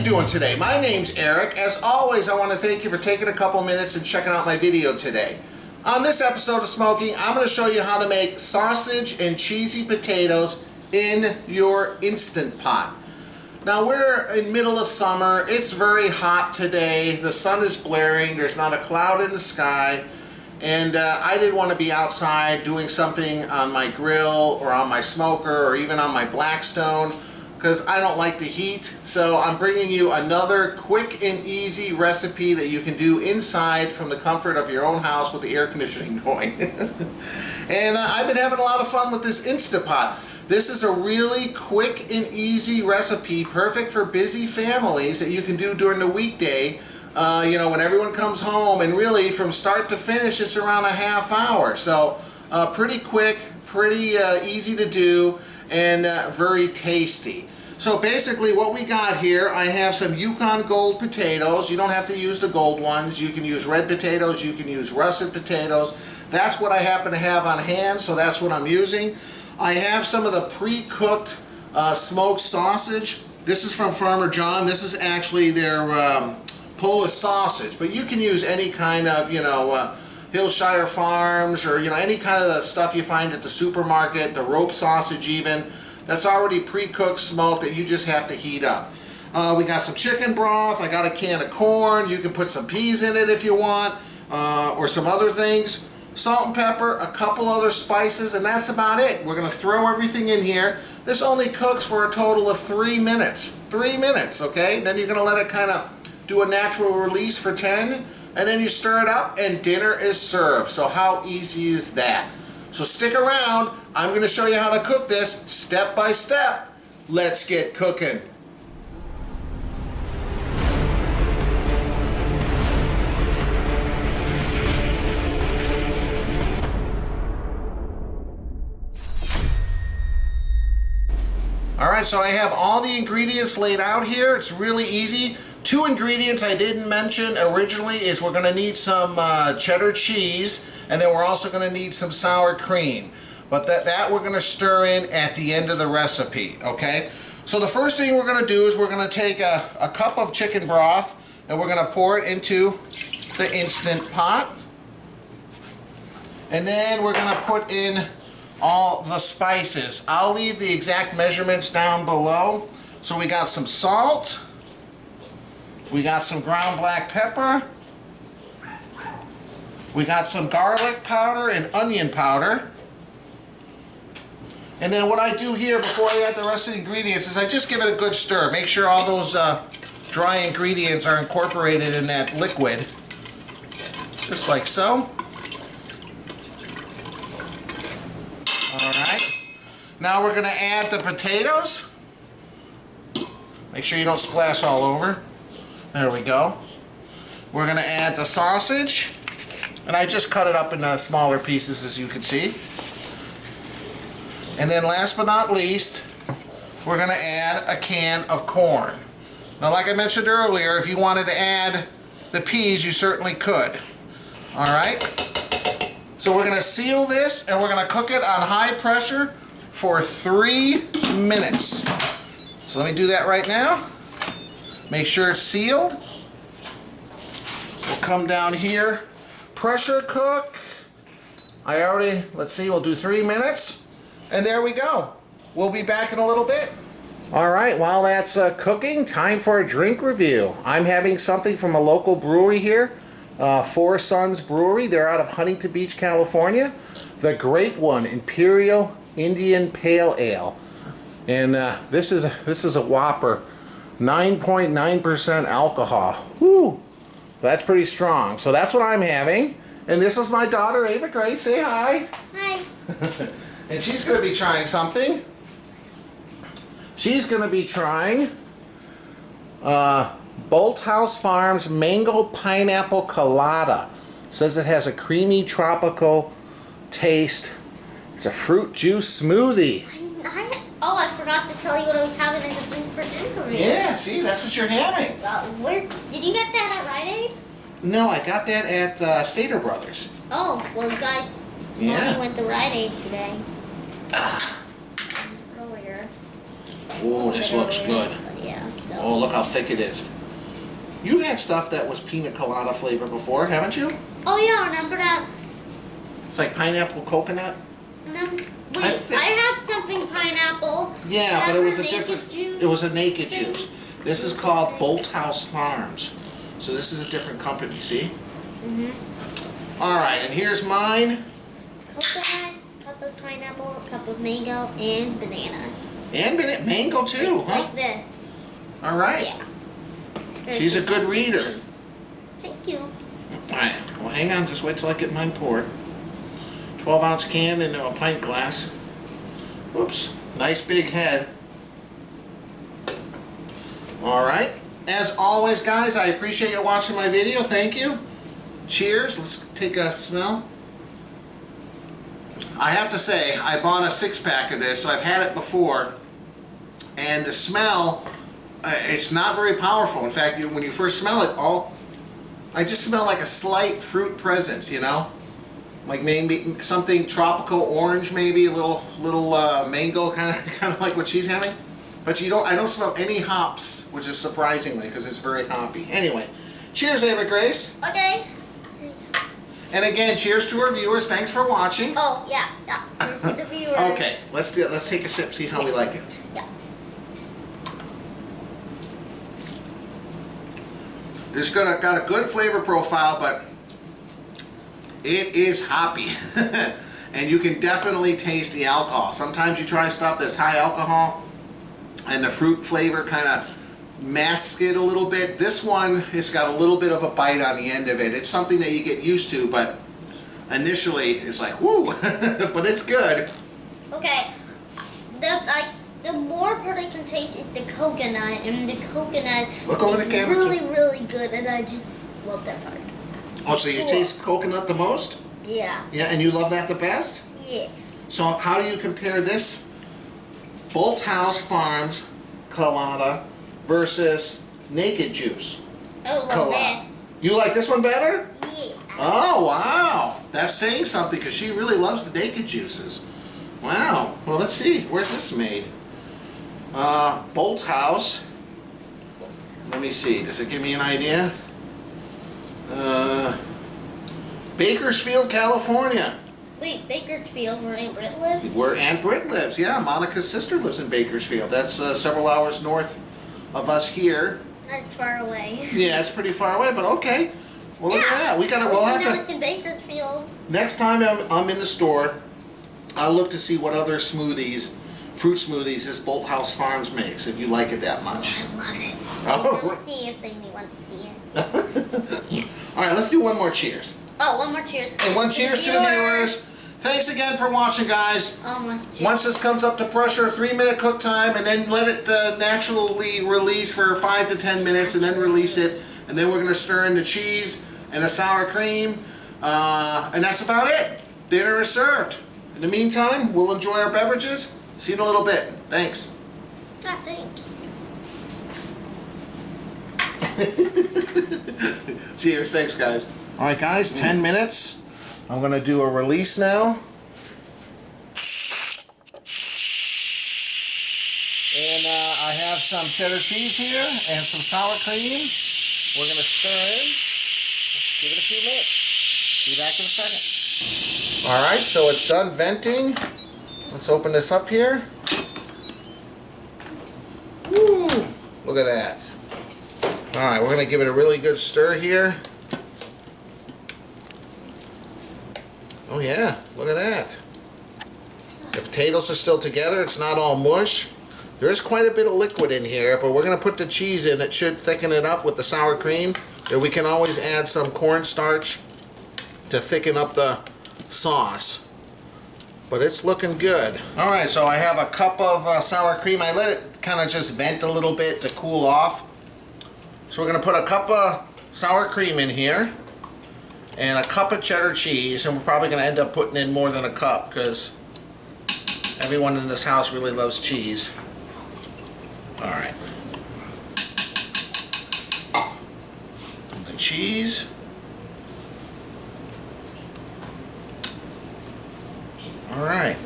doing today? My name's Eric. As always, I want to thank you for taking a couple minutes and checking out my video today. On this episode of Smo'King, I'm going to show you how to make sausage and cheesy potatoes in your Instant Pot. Now we're in middle of summer. It's very hot today. The sun is blaring. There's not a cloud in the sky. And I didn't want to be outside doing something on my grill or on my smoker or even on my Blackstone, because I don't like the heat. So I'm bringing you another quick and easy recipe that you can do inside from the comfort of your own house with the air conditioning going. And I've been having a lot of fun with this Instant Pot. This is a really quick and easy recipe, perfect for busy families that you can do during the weekday. You know, when everyone comes home, and really from start to finish it's around a half hour. So pretty quick, pretty easy to do, and very tasty. So basically what we got here, I have some Yukon Gold potatoes. You don't have to use the gold ones. You can use red potatoes, you can use russet potatoes. That's what I happen to have on hand, so that's what I'm using. I have some of the pre-cooked smoked sausage. This is from Farmer John. This is actually their Polish sausage, but you can use any kind of, you know, Hillshire Farms, or, you know, any kind of the stuff you find at the supermarket, the rope sausage even. That's already pre-cooked, smoked, that you just have to heat up. We got some chicken broth. I got a can of corn. You can put some peas in it if you want, or some other things. Salt and pepper, a couple other spices, and that's about it. We're going to throw everything in here. This only cooks for a total of 3 minutes. 3 minutes, okay? Then you're going to let it kind of do a natural release for 10, and then you stir it up, and dinner is served. So how easy is that? So stick around. I'm going to show you how to cook this step by step. Let's get cooking. Alright, so I have all the ingredients laid out here. It's really easy. 2 ingredients I didn't mention originally is we're going to need some cheddar cheese, and then we're also going to need some sour cream. But that we're going to stir in at the end of the recipe, okay? So the first thing we're going to do is we're going to take a cup of chicken broth, and we're going to pour it into the Instant Pot. And then we're going to put in all the spices. I'll leave the exact measurements down below. So we got some salt. We got some ground black pepper. We got some garlic powder and onion powder. And then what I do here before I add the rest of the ingredients is I just give it a good stir. Make sure all those dry ingredients are incorporated in that liquid. Just like so. Alright. Now we're going to add the potatoes. Make sure you don't splash all over. There we go. We're going to add the sausage. And I just cut it up into smaller pieces, as you can see. And then last but not least, we're going to add a can of corn. Now, like I mentioned earlier, if you wanted to add the peas, you certainly could. Alright? So we're going to seal this, and we're going to cook it on high pressure for 3 minutes. So let me do that right now. Make sure it's sealed. We'll come down here. Pressure cook. Let's see, we'll do 3 minutes. And there we go. We'll be back in a little bit. Alright, while that's cooking, time for a drink review. I'm having something from a local brewery here. Four Sons Brewery. They're out of Huntington Beach, California. The Great One Imperial Indian Pale Ale. And this is a whopper. 9.9% alcohol. Woo! That's pretty strong. So that's what I'm having. And this is my daughter, Ava Grace. Say hi. Hi. And she's going to be trying something. She's going to be trying Bolt House Farms Mango Pineapple Colada. Says it has a creamy tropical taste. It's a fruit juice smoothie. I forgot to tell you what I was having as a drink for dinner. Yeah, see, that's what you're having. Where did you get that at Rite Aid? No, I got that at Stater Brothers. Oh, well, guys, Mommy went to Rite Aid today. Earlier. Oh, this looks good. Yeah. banana stuff. Oh, look how thick it is. You've had stuff that was pina colada flavor before, haven't you? Oh yeah, remember that? It's like pineapple coconut. Wait, I had something pineapple. Yeah, but it was a Naked different. juice It was a naked thing? juice. This is called Bolthouse Farms. So this is a different company. See? All right, and here's mine. Coconut, cup of pineapple, cup of mango, and banana. And mango too, huh? Like this. All right. Yeah. She's a good reader. Thank you. All right. Well, hang on. Just wait till I get mine poured. 12-ounce can into a pint glass. Oops. Nice big head. All right. As always, guys, I appreciate you watching my video. Thank you. Cheers. Let's take a smell. I have to say, I bought a 6-pack of this, so I've had it before. And the smell, it's not very powerful. In fact, when you first smell it, I just smell like a slight fruit presence, you know? Like maybe something tropical orange, maybe a little mango, kind of like what she's having. But I don't smell any hops, which is surprisingly, because it's very hoppy. Anyway, cheers, Ava Grace. Okay. And again, cheers to our viewers. Thanks for watching. Oh yeah. Cheers to the viewers. Okay, let's take a sip, see how we like it. Yeah. It's got a good flavor profile, but it is hoppy. And you can definitely taste the alcohol. Sometimes you try stuff that's high alcohol and the fruit flavor kind of masks it a little bit. This one has got a little bit of a bite on the end of it. It's something that you get used to, but initially it's like, whoo, but it's good. Okay. The more part I can taste is the coconut, and the coconut Look over is the camera, really, really good, and I just love that part. Oh, so you taste coconut the most? Yeah. Yeah, and you love that the best? Yeah. So how do you compare this Bolthouse Farms colada versus Naked Juice I love colada? that. You like this one better? Yeah. Oh, wow. That's saying something because she really loves the Naked Juices. Wow. Well, let's see. Where's this made? Bolthouse. Let me see. Does it give me an idea? Bakersfield, California. Wait, Bakersfield, where Aunt Britt lives? Where Aunt Britt lives. Yeah, Monica's sister lives in Bakersfield. That's several hours north of us here. That's far away. Yeah, it's pretty far away, but okay. Well, look at that. We'll have know to. it's in Bakersfield. Next time I'm in the store, I'll look to see what other smoothies, fruit smoothies, this Bolthouse Farms makes, if you like it that much. I love it. Oh. We'll see if they want to see it. Yeah. All right, let's do one more cheers. Oh, one more cheers. And one cheers to the viewers. Thanks again for watching, guys. Almost cheers. Once this comes up to pressure, 3-minute cook time, and then let it naturally release for 5 to 10 minutes, and then release it. And then we're going to stir in the cheese and the sour cream, and that's about it. Dinner is served. In the meantime, we'll enjoy our beverages. See you in a little bit. Thanks. Ah, thanks. Cheers. Thanks, guys. All right, guys, 10 minutes. I'm going to do a release now. And I have some cheddar cheese here and some sour cream. We're going to stir in. Let's give it a few minutes. Be back in a second. All right, so it's done venting. Let's open this up here. Woo! Look at that. All right, we're going to give it a really good stir here. Oh yeah, look at that. The potatoes are still together. It's not all mush. There is quite a bit of liquid in here, but we're going to put the cheese in. It should thicken it up with the sour cream. And we can always add some cornstarch to thicken up the sauce. But it's looking good. All right, so I have a cup of sour cream. I let it kind of just vent a little bit to cool off. So we're going to put a cup of sour cream in here and a cup of cheddar cheese, and we're probably going to end up putting in more than a cup because everyone in this house really loves cheese. All right. The cheese. All right.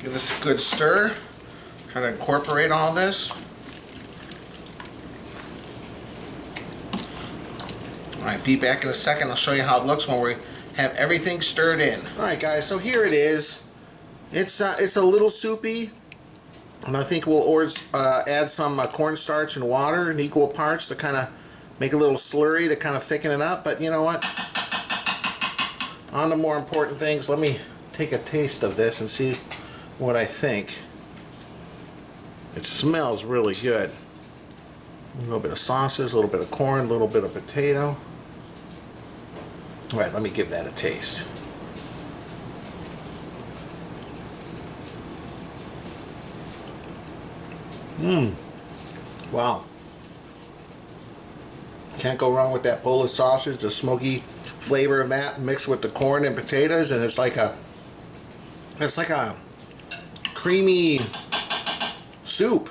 Give this a good stir. Try to incorporate all this. Alright, be back in a second. I'll show you how it looks when we have everything stirred in. Alright guys, so here it is. It's a little soupy. And I think we'll add some cornstarch and water in equal parts to kind of make a little slurry to kind of thicken it up. But you know what? On the more important things, let me take a taste of this and see what I think. It smells really good. A little bit of sausage, a little bit of corn, a little bit of potato. All right, let me give that a taste. Wow. Can't go wrong with that Polish sausage, the smoky flavor of that mixed with the corn and potatoes, and it's like a creamy soup.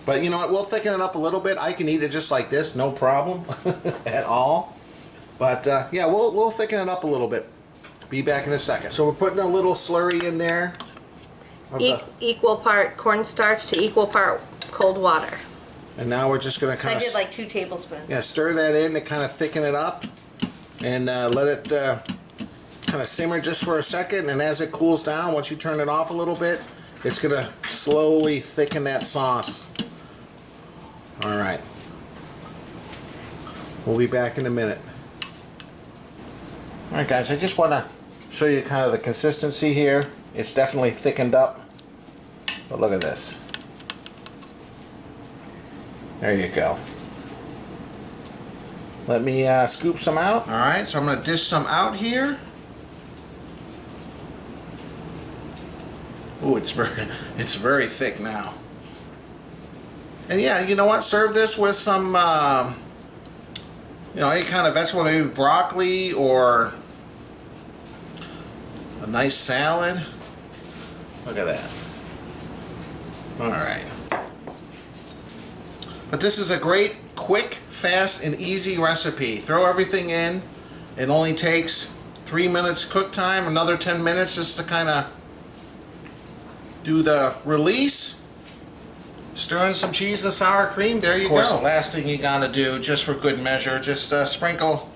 But you know what, we'll thicken it up a little bit. I can eat it just like this, no problem at all. But yeah, we'll thicken it up a little bit. Be back in a second. So we're putting a little slurry in there. Equal part cornstarch to equal part cold water. And now we're just going to kind of... I did like 2 tablespoons. Yeah, stir that in to kind of thicken it up. And let it kind of simmer just for a second. And as it cools down, once you turn it off a little bit, it's going to slowly thicken that sauce. All right. We'll be back in a minute. All right, guys, I just want to show you kind of the consistency here. It's definitely thickened up. But look at this. There you go. Let me scoop some out. All right, so I'm going to dish some out here. Ooh, it's very thick now. And yeah, you know what? Serve this with some, you know, any kind of vegetable, maybe broccoli or a nice salad. Look at that. All right. But this is a great, quick, fast, and easy recipe. Throw everything in. It only takes 3 minutes cook time, another 10 minutes just to kind of do the release. Stir in some cheese and sour cream. There you go. Of course, the last thing you gotta do, just for good measure, just sprinkle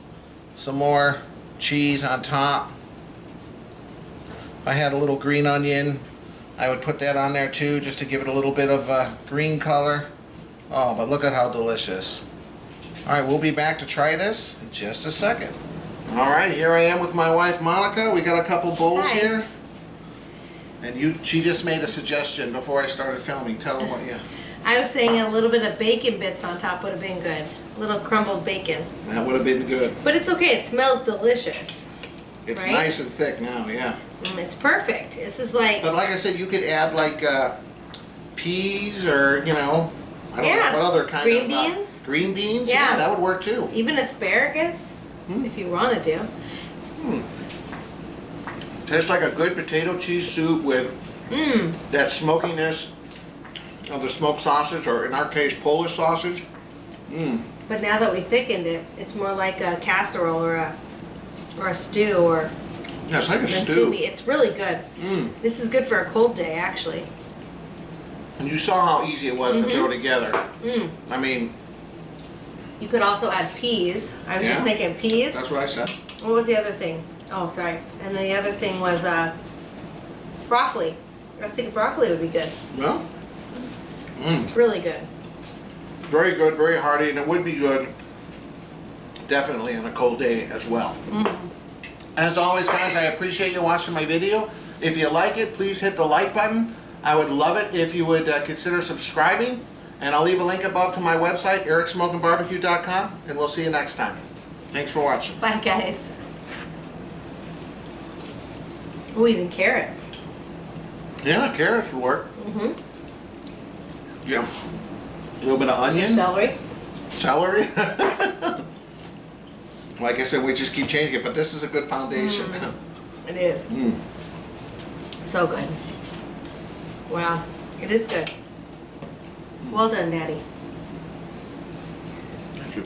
some more cheese on top. If I had a little green onion, I would put that on there too, just to give it a little bit of green color. Oh, but look at how delicious. Alright, we'll be back to try this in just a second. Alright, here I am with my wife Monica. We got a couple bowls here. And she just made a suggestion before I started filming. Tell them what you... I was saying a little bit of bacon bits on top would have been good. A little crumbled bacon. That would have been good. But it's okay, it smells delicious. It's right? nice and thick now, yeah. It's perfect. This is like... But like I said, you could add like peas or, you know, I don't know, what other kind green of... beans? Green beans? Yeah. Yeah, that would work too. Even asparagus, if you want to do. Tastes like a good potato cheese soup with that smokiness of the smoked sausage, or in our case, Polish sausage. But now that we thickened it, it's more like a casserole or a stew or... Yeah, it's like a stew. It's really good. This is good for a cold day, actually. And you saw how easy it was to throw together. I mean... You could also add peas. I was just thinking peas. That's what I said. What was the other thing? Oh, sorry. And then the other thing was broccoli. I was thinking broccoli would be good. Well, it's really good. Very good, very hearty, and it would be good definitely on a cold day as well. As always, guys, I appreciate you watching my video. If you like it, please hit the like button. I would love it if you would consider subscribing. And I'll leave a link above to my website, ericsmokingbbq.com, and we'll see you next time. Thanks for watching. Bye, guys. Oh, even carrots. Yeah, carrots would work. Yeah. A little bit of onion. Celery. Celery. Like I said, we just keep changing it, but this is a good foundation. It is. So good. Wow. It is good. Well done, Daddy. Thank you.